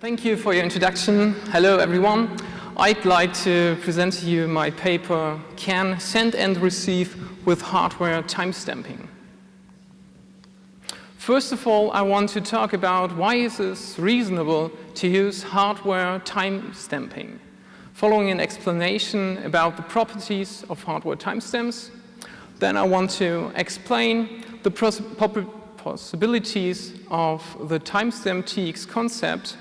Thank you for your introduction. Hello, everyone. I'd like to present to you my paper, Can Send and Receive with Hardware Timestamping. First of all, I want to talk about why it is reasonable to use hardware timestamping, following an explanation about the properties of hardware timestamps. Then I want to explain the possibilities of the timestamp TX concept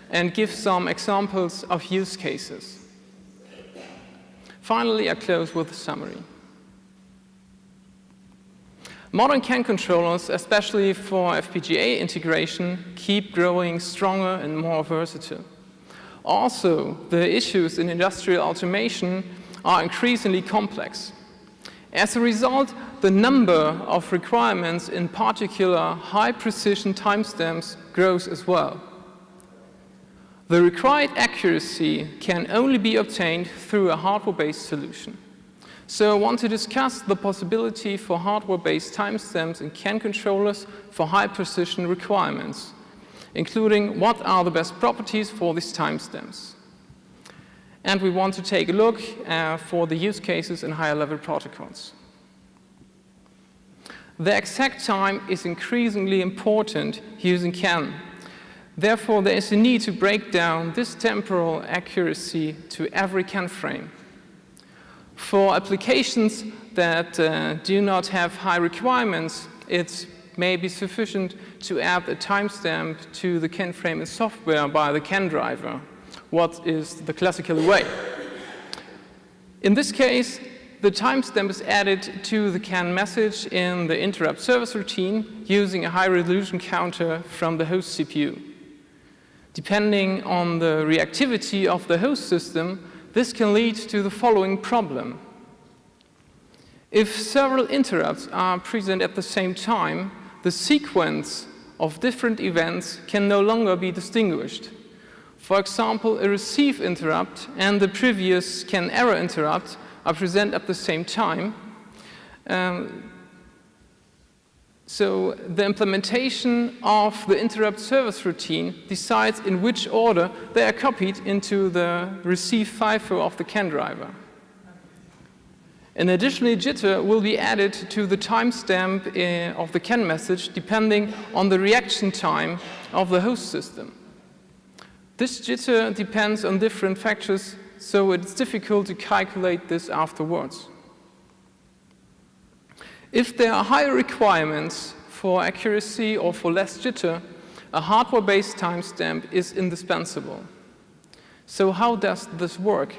and give some examples of use cases. Finally, I close with a summary. Modern CAN controllers, especially for FPGA integration, keep growing stronger and more versatile. Also, the issues in industrial automation are increasingly complex. As a result, the number of requirements, in particular high-precision timestamps, grows as well. The required accuracy can only be obtained through a hardware-based solution. So I want to discuss the possibility for hardware-based timestamps in CAN controllers for high-precision requirements, including what are the best properties for these timestamps. And we want to take a look for the use cases in higher-level protocols. The exact time is increasingly important using CAN. Therefore, there is a need to break down this temporal accuracy to every CAN frame. For applications that do not have high requirements, it may be sufficient to add a timestamp to the CAN frame in software by the CAN driver, what is the classical way. In this case, the timestamp is added to the CAN message in the interrupt service routine using a high-resolution counter from the host CPU. Depending on the reactivity of the host system, this can lead to the following problem. If several interrupts are present at the same time, the sequence of different events can no longer be distinguished. For example, a receive interrupt and the previous CAN error interrupt are present at the same time. So the implementation of the interrupt service routine decides in which order they are copied into the receive FIFO of the CAN driver. An additional jitter will be added to the timestamp of the CAN message depending on the reaction time of the host system. This jitter depends on different factors, so it's difficult to calculate this afterwards. If there are higher requirements for accuracy or for less jitter, a hardware-based timestamp is indispensable. So how does this work?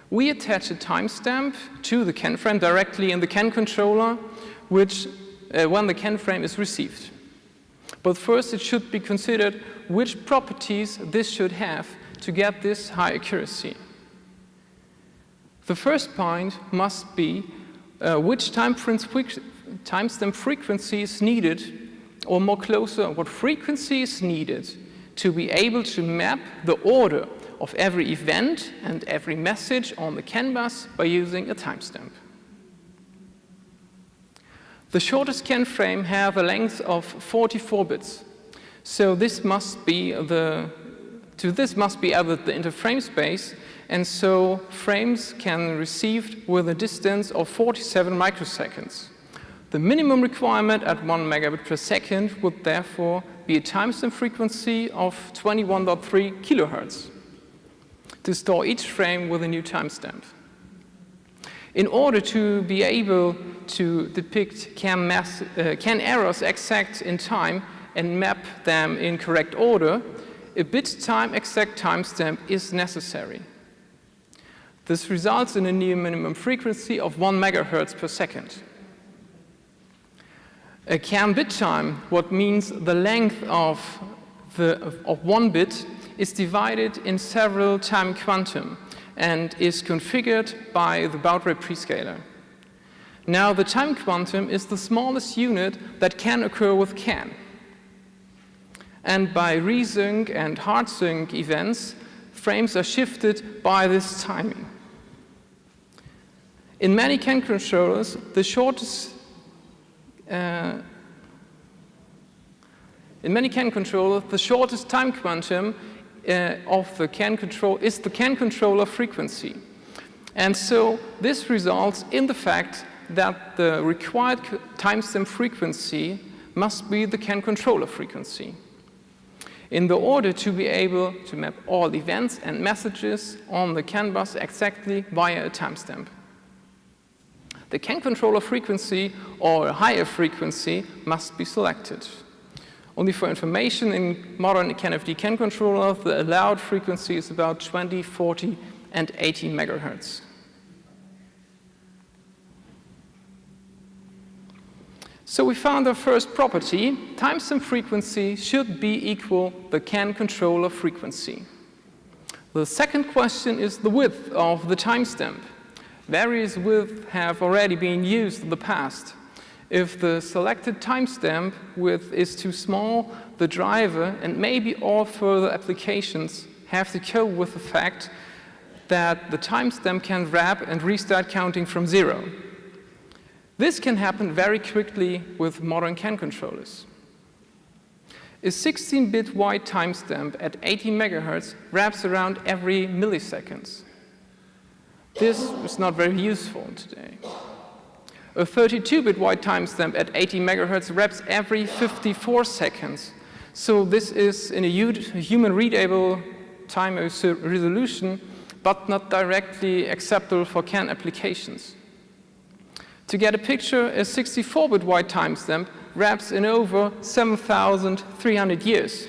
We attach a timestamp to the CAN frame directly in the CAN controller, when the CAN frame is received. But first, it should be considered which properties this should have to get this high accuracy. The first point must be which timestamp frequency is needed, or more closer, what frequency is needed to be able to map the order of every event and every message on the CAN bus by using a timestamp. The shortest CAN frame have a length of 44 bits. So this must be added the interframe space, and so frames can receive with a distance of 47 microseconds. The minimum requirement at 1 megabit per second would therefore be a timestamp frequency of 21.3 kilohertz to store each frame with a new timestamp. In order to be able to depict CAN errors exact in time and map them in correct order, a bit time exact timestamp is necessary. This results in a new minimum frequency of 1 megahertz per second. A CAN bit time, what means the length of one bit, is divided in several time quantum and is configured by the baud rate prescaler. Now, the time quantum is the smallest unit that can occur with CAN. And by resync and hard sync events, frames are shifted by this timing. In many CAN controllers, the shortest time quantum of the CAN control is the CAN controller frequency. And so this results in the fact that the required timestamp frequency must be the CAN controller frequency in order to be able to map all events and messages on the CAN bus exactly via a timestamp. The CAN controller frequency or a higher frequency must be selected. Only for information, in modern CAN-FD CAN controller, the allowed frequency is about 20, 40, and 80 megahertz. So we found our first property. Timestamp frequency should be equal the CAN controller frequency. The second question is the width of the timestamp. Various widths have already been used in the past. If the selected timestamp width is too small, the driver and maybe all further applications have to cope with the fact that the timestamp can wrap and restart counting from 0. This can happen very quickly with modern CAN controllers. A 16-bit wide timestamp at 80 megahertz wraps around every millisecond. This is not very useful today. A 32-bit wide timestamp at 80 megahertz wraps every 54 seconds. So this is in a human-readable time resolution, but not directly acceptable for CAN applications. To get a picture, a 64-bit wide timestamp wraps in over 7,300 years.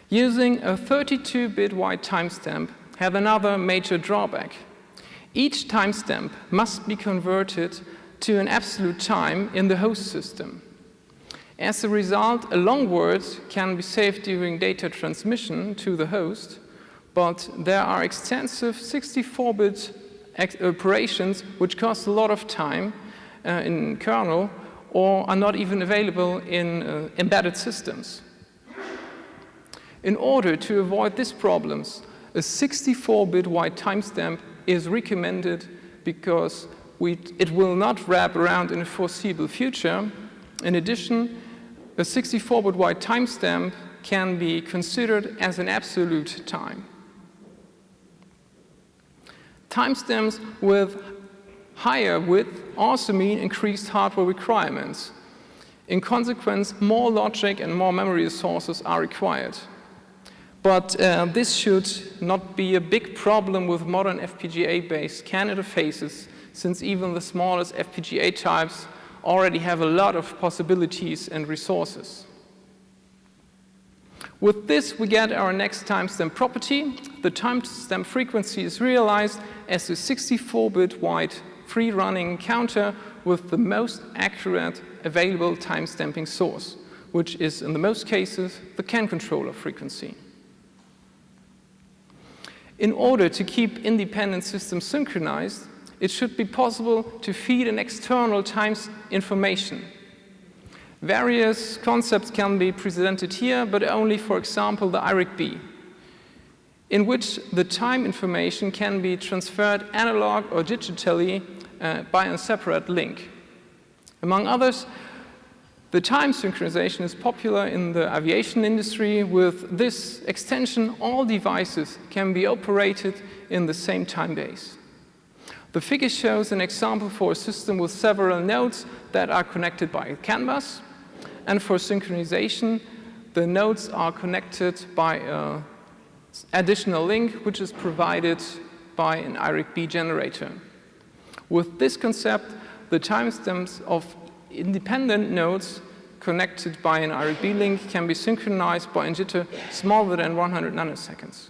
Using a 32-bit wide timestamp has another major drawback. Each timestamp must be converted to an absolute time in the host system. As a result, a long word can be saved during data transmission to the host, but there are extensive 64-bit operations which cost a lot of time in kernel or are not even available in embedded systems. In order to avoid these problems, a 64-bit wide timestamp is recommended because it will not wrap around in the foreseeable future. In addition, a 64-bit wide timestamp can be considered as an absolute time. Timestamps with higher width also mean increased hardware requirements. In consequence, more logic and more memory resources are required. But this should not be a big problem with modern FPGA-based CAN interfaces, since even the smallest FPGA types already have a lot of possibilities and resources. With this, we get our next timestamp property. The timestamp frequency is realized as a 64-bit wide free-running counter with the most accurate available timestamping source, which is, in the most cases, the CAN controller frequency. In order to keep independent systems synchronized, it should be possible to feed an external time information. Various concepts can be presented here, but only, for example, the iRig-B, in which the time information can be transferred analog or digitally by a separate link. Among others, the time synchronization is popular in the aviation industry. With this extension, all devices can be operated in the same time base. The figure shows an example for a system with several nodes that are connected by a CAN bus. And for synchronization, the nodes are connected by an additional link, which is provided by an iRig-B generator. With this concept, the timestamps of independent nodes connected by an iRig-B link can be synchronized by a jitter smaller than 100 nanoseconds.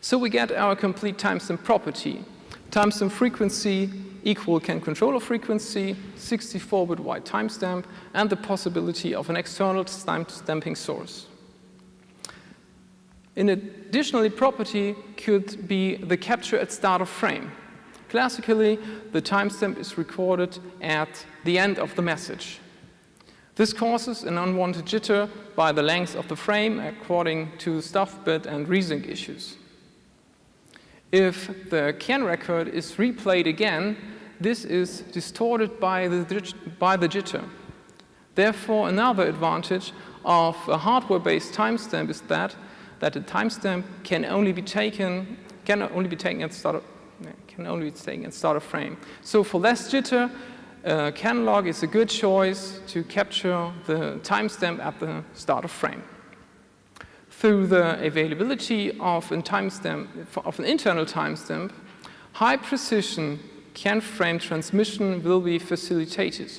So we get our complete timestamp property. Timestamp frequency equal CAN controller frequency, 64-bit wide timestamp, and the possibility of an external timestamping source. An additional property could be the capture at start of frame. Classically, the timestamp is recorded at the end of the message. This causes an unwanted jitter by the length of the frame according to stuff bit and resync issues. If the CAN record is replayed again, this is distorted by the jitter. Therefore, another advantage of a hardware-based timestamp is that a timestamp can only be taken at the start of frame. So for less jitter, canlog is a good choice to capture the timestamp at the start of frame. Through the availability of an internal timestamp, high precision can frame transmission will be facilitated.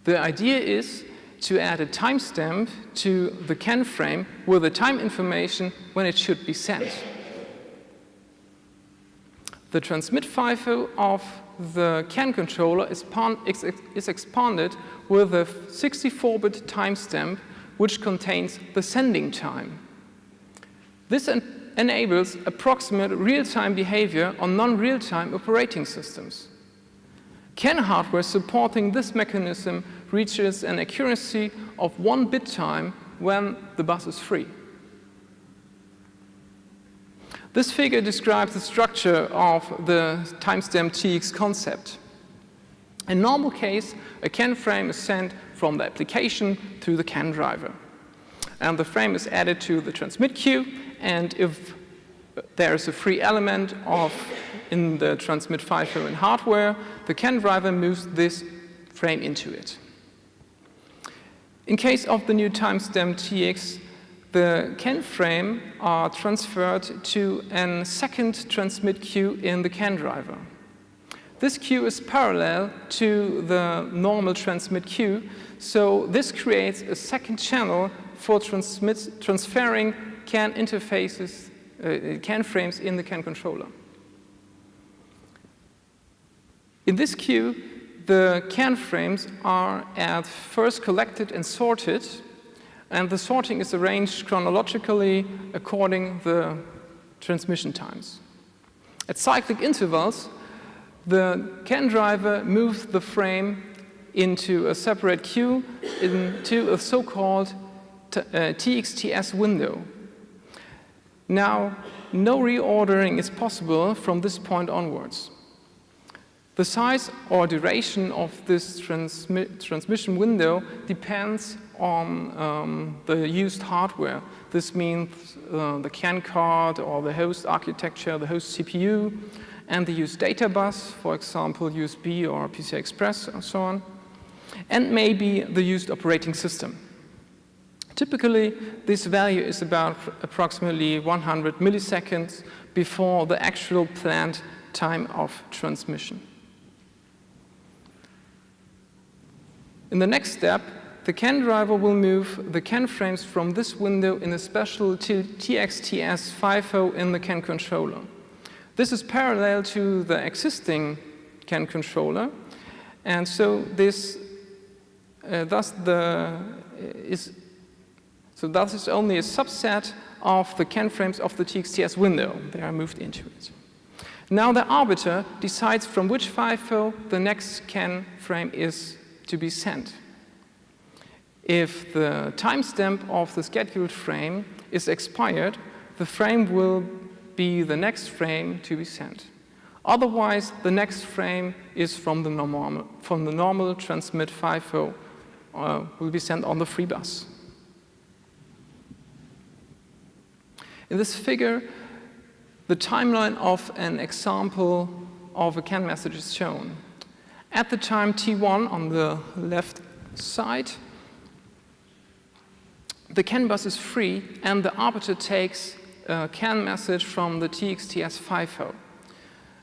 The idea is to add a timestamp to the CAN frame with the time information when it should be sent. The transmit FIFO of the CAN controller is expanded with a 64-bit timestamp which contains the sending time. This enables approximate real-time behavior on non-real-time operating systems. CAN hardware supporting this mechanism reaches an accuracy of 1 bit time when the bus is free. This figure describes the structure of the timestamp TX concept. In normal case, a CAN frame is sent from the application to the CAN driver. And the frame is added to the transmit queue, and if there is a free element in the transmit FIFO in hardware, the CAN driver moves this frame into it. In case of the new timestamp TX, the CAN frame are transferred to a second transmit queue in the CAN driver. This queue is parallel to the normal transmit queue, so this creates a second channel for transferring CAN interfaces, CAN frames in the CAN controller. In this queue, the CAN frames are at first collected and sorted, and the sorting is arranged chronologically according to the transmission times. At cyclic intervals, the CAN driver moves the frame into a separate queue into a so-called TXTS window. Now, no reordering is possible from this point onwards. The size or duration of this transmission window depends on the used hardware. This means the CAN card or the host architecture, the host CPU, and the used data bus, for example, USB or PCI Express and so on, and maybe the used operating system. Typically, this value is about approximately 100 milliseconds before the actual planned time of transmission. In the next step, the CAN driver will move the CAN frames from this window in a special TXTS FIFO in the CAN controller. This is parallel to the existing CAN controller, and so this thus is only a subset of the CAN frames of the TXTS window. They are moved into it. Now the arbiter decides from which FIFO the next CAN frame is to be sent. If the timestamp of the scheduled frame is expired, the frame will be the next frame to be sent. Otherwise, the next frame is from the normal transmit FIFO will be sent on the free bus. In this figure, the timeline of an example of a CAN message is shown. At the time T1 on the left side, the CAN bus is free and the arbiter takes a CAN message from the TXTS FIFO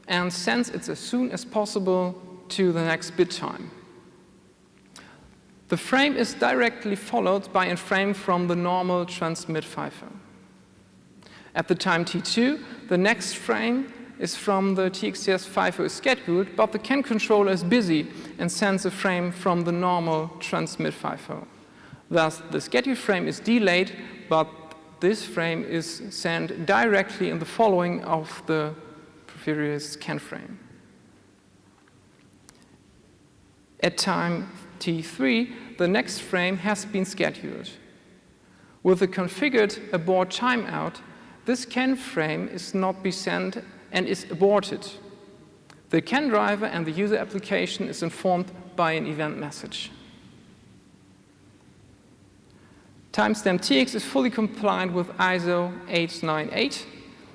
and sends it as soon as possible to the next bit time. The frame is directly followed by a frame from the normal transmit FIFO. At the time T2, the next frame is from the TXTS FIFO is scheduled, but the CAN controller is busy and sends a frame from the normal transmit FIFO. Thus, the scheduled frame is delayed, but this frame is sent directly in the following of the previous CAN frame. At time T3, the next frame has been scheduled. With the configured abort timeout, this CAN frame is not be sent and is aborted. The CAN driver and the user application is informed by an event message. Timestamp TX is fully compliant with ISO 898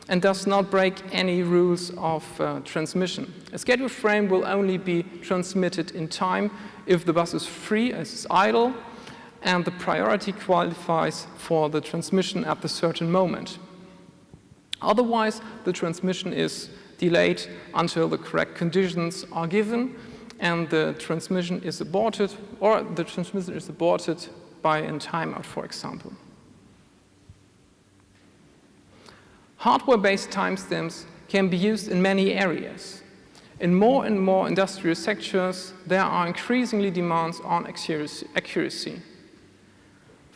and does not break any rules of transmission. A scheduled frame will only be transmitted in time if the bus is free, as is idle, and the priority qualifies for the transmission at the certain moment. Otherwise, the transmission is delayed until the correct conditions are given, and the transmission is aborted, or the transmission is aborted by a timeout, for example. Hardware-based timestamps can be used in many areas. In more and more industrial sectors, there are increasingly demands on accuracy.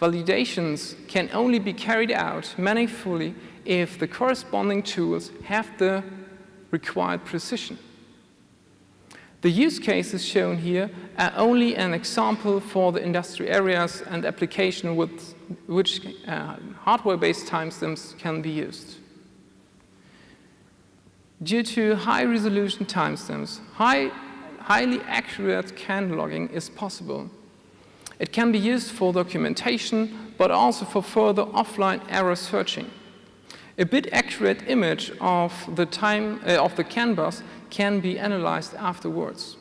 Validations can only be carried out meaningfully if the corresponding tools have the required precision. The use cases shown here are only an example for the industry areas and application with which hardware-based timestamps can be used. Due to high-resolution timestamps, highly accurate CAN logging is possible. It can be used for documentation, but also for further offline error searching. A bit accurate image of the CAN bus can be analyzed afterwards.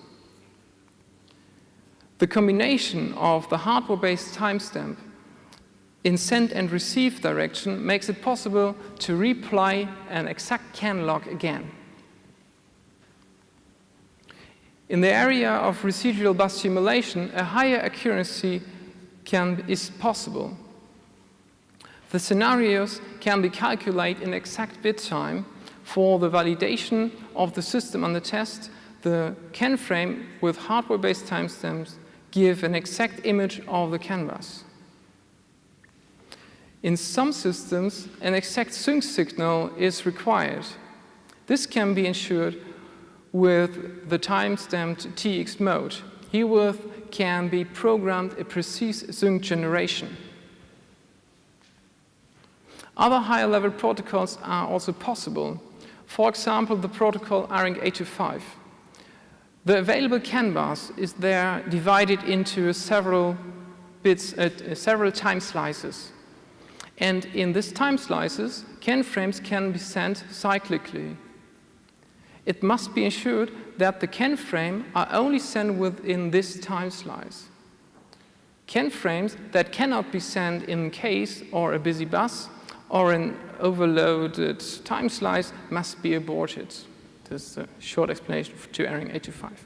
The combination of the hardware-based timestamp in send and receive direction makes it possible to replay an exact CAN log again. In the area of residual bus simulation, a higher accuracy is possible. The scenarios can be calculated in exact bit time. For the validation of the system under test, the CAN frame with hardware-based timestamps give an exact image of the CAN bus. In some systems, an exact sync signal is required. This can be ensured with the timestamped TX mode. Herewith can be programmed a precise sync generation. Other higher-level protocols are also possible. For example, the protocol ARINC 825. The available CAN bus is there divided into several time slices. And in these time slices, CAN frames can be sent cyclically. It must be ensured that the CAN frame are only sent within this time slice. CAN frames that cannot be sent in case or a busy bus or an overloaded time slice must be aborted. This is a short explanation to ARINC 825.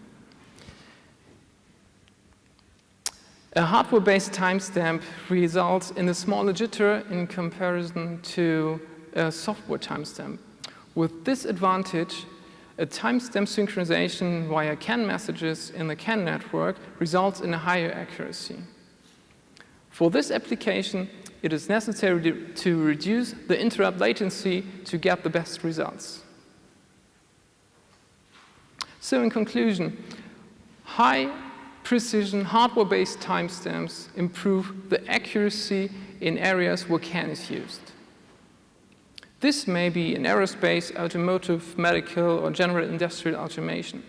A hardware-based timestamp results in a smaller jitter in comparison to a software timestamp. With this advantage, a timestamp synchronization via CAN messages in the CAN network results in a higher accuracy. For this application, it is necessary to reduce the interrupt latency to get the best results. So in conclusion, high-precision hardware-based timestamps improve the accuracy in areas where CAN is used. This may be in aerospace, automotive, medical, or general industrial automation.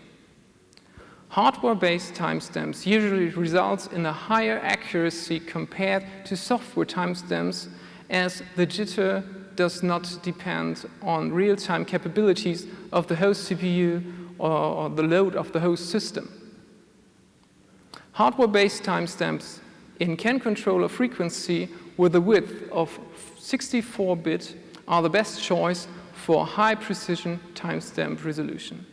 Hardware-based timestamps usually results in a higher accuracy compared to software timestamps, as the jitter does not depend on real-time capabilities of the host CPU or the load of the host system. Hardware-based timestamps in CAN controller frequency with a width of 64-bit are the best choice for high-precision timestamp resolution.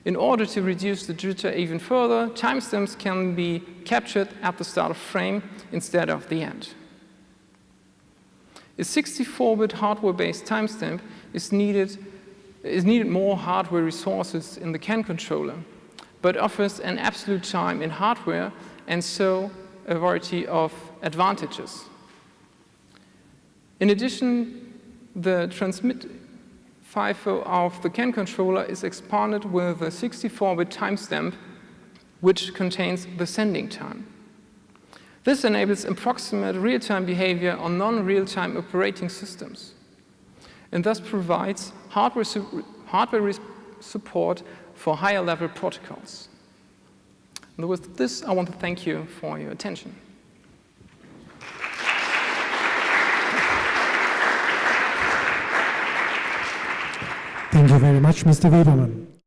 In order to reduce the jitter even further, timestamps can be captured at the start of frame instead of the end. A 64-bit hardware-based timestamp is needed more hardware resources in the CAN controller, but offers an absolute time in hardware and so a variety of advantages. In addition, the transmit FIFO of the CAN controller is expanded with a 64-bit timestamp, which contains the sending time. This enables approximate real-time behavior on non-real-time operating systems, and thus provides hardware support for higher-level protocols. And with this, I want to thank you for your attention. Thank you very much, Mr. Webermann.